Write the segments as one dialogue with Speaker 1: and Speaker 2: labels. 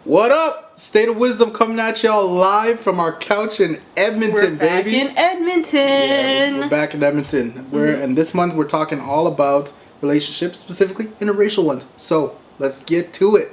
Speaker 1: What up? State of Wisdom coming at y'all live from our couch in Edmonton, baby.
Speaker 2: We're back in Edmonton.
Speaker 1: Yeah, we're back in Edmonton. And this month we're talking all about relationships, specifically interracial ones. So let's get to it.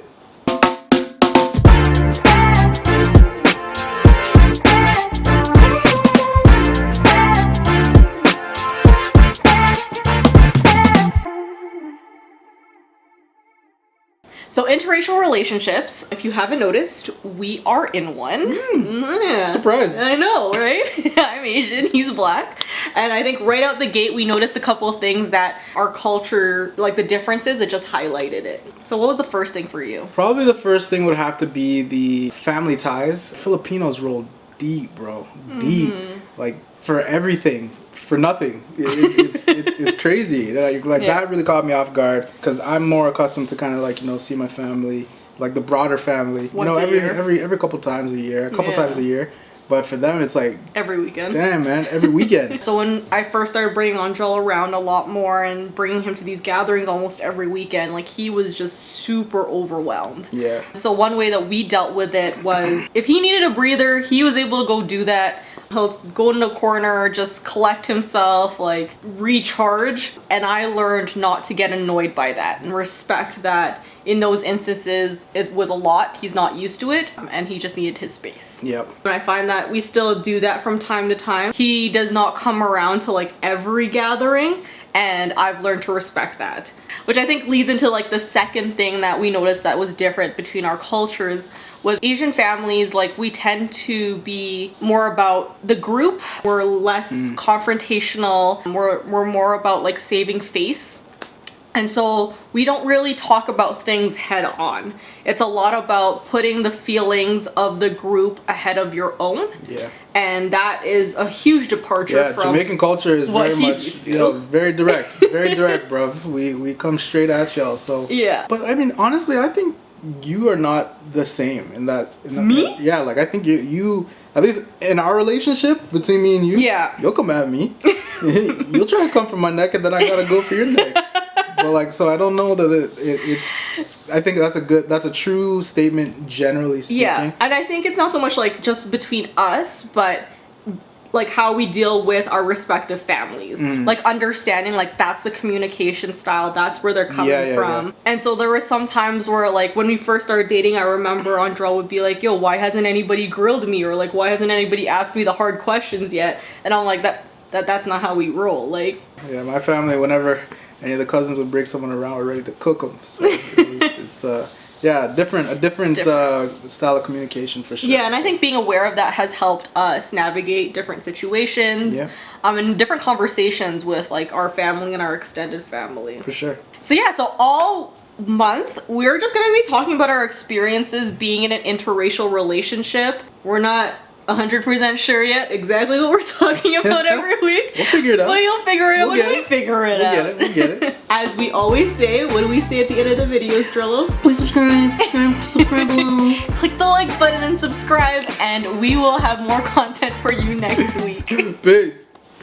Speaker 2: So interracial relationships, if you haven't noticed, we are in one. Yeah.
Speaker 1: Surprise.
Speaker 2: I know, right? I'm Asian, he's black. And I think right out the gate, we noticed a couple of things that our culture, like the differences, it just highlighted it. So what was the first thing for you?
Speaker 1: Probably the first thing would have to be the family ties. Filipinos roll deep, bro. Deep. Like, for everything. For nothing. It's crazy. Like that really caught me off guard because I'm more accustomed to kind of like, see my family, like the broader family,
Speaker 2: Once a year.
Speaker 1: every couple times a year, times a year. But for them, it's like
Speaker 2: every weekend.
Speaker 1: Damn, man, every weekend.
Speaker 2: So when I first started bringing Angel around a lot more and bringing him to these gatherings almost every weekend, like he was just super overwhelmed.
Speaker 1: Yeah.
Speaker 2: So one way that we dealt with it was if he needed a breather, he was able to go do that. He'll go in the corner, just collect himself, like recharge. And I learned not to get annoyed by that and respect that in those instances, it was a lot. He's not used to it and he just needed his space.
Speaker 1: Yep.
Speaker 2: And I find that we still do that from time to time. He does not come around to like every gathering and I've learned to respect that. Which I think leads into like the second thing that we noticed that was different between our cultures was Asian families, like we tend to be more about the group. We're less confrontational. We're more about like saving face. And so we don't really talk about things head on. It's a lot about putting the feelings of the group ahead of your own.
Speaker 1: Yeah.
Speaker 2: And that is a huge departure from
Speaker 1: Jamaican culture is
Speaker 2: what
Speaker 1: very
Speaker 2: he's
Speaker 1: much
Speaker 2: used to.
Speaker 1: very direct. Very direct, bro. We come straight at y'all. So
Speaker 2: yeah.
Speaker 1: But I mean, honestly, I think you are not the same in that.
Speaker 2: Me?
Speaker 1: Yeah, like I think you at least in our relationship between me and you.
Speaker 2: Yeah.
Speaker 1: You'll come at me. You'll try to come for my neck, and then I gotta go for your neck. But like, so I don't know that it's. I think that's a true statement, generally speaking.
Speaker 2: Yeah, and I think it's not so much like just between us, but like how we deal with our respective families. Like understanding like that's the communication style, that's where they're coming from. Yeah. And so there were some times where like when we first started dating, I remember Andra would be like, yo, why hasn't anybody grilled me? Or like, why hasn't anybody asked me the hard questions yet? And I'm like, that's not how we roll. Like,
Speaker 1: yeah, my family, whenever any of the cousins would bring someone around, we're ready to cook them. So it's a different style of communication for sure.
Speaker 2: Yeah, and I think being aware of that has helped us navigate different situations, and different conversations with like our family and our extended family.
Speaker 1: For sure.
Speaker 2: So yeah, so all month we're just gonna be talking about our experiences being in an interracial relationship. We're not 100% sure yet exactly what we're talking about every week.
Speaker 1: We'll figure it out.
Speaker 2: Well, you'll figure it out when we figure it out.
Speaker 1: We'll get it.
Speaker 2: As we always say, what do we say at the end of the video, Strello?
Speaker 1: Please subscribe below.
Speaker 2: Click the like button and subscribe, and we will have more content for you next week.
Speaker 1: Peace.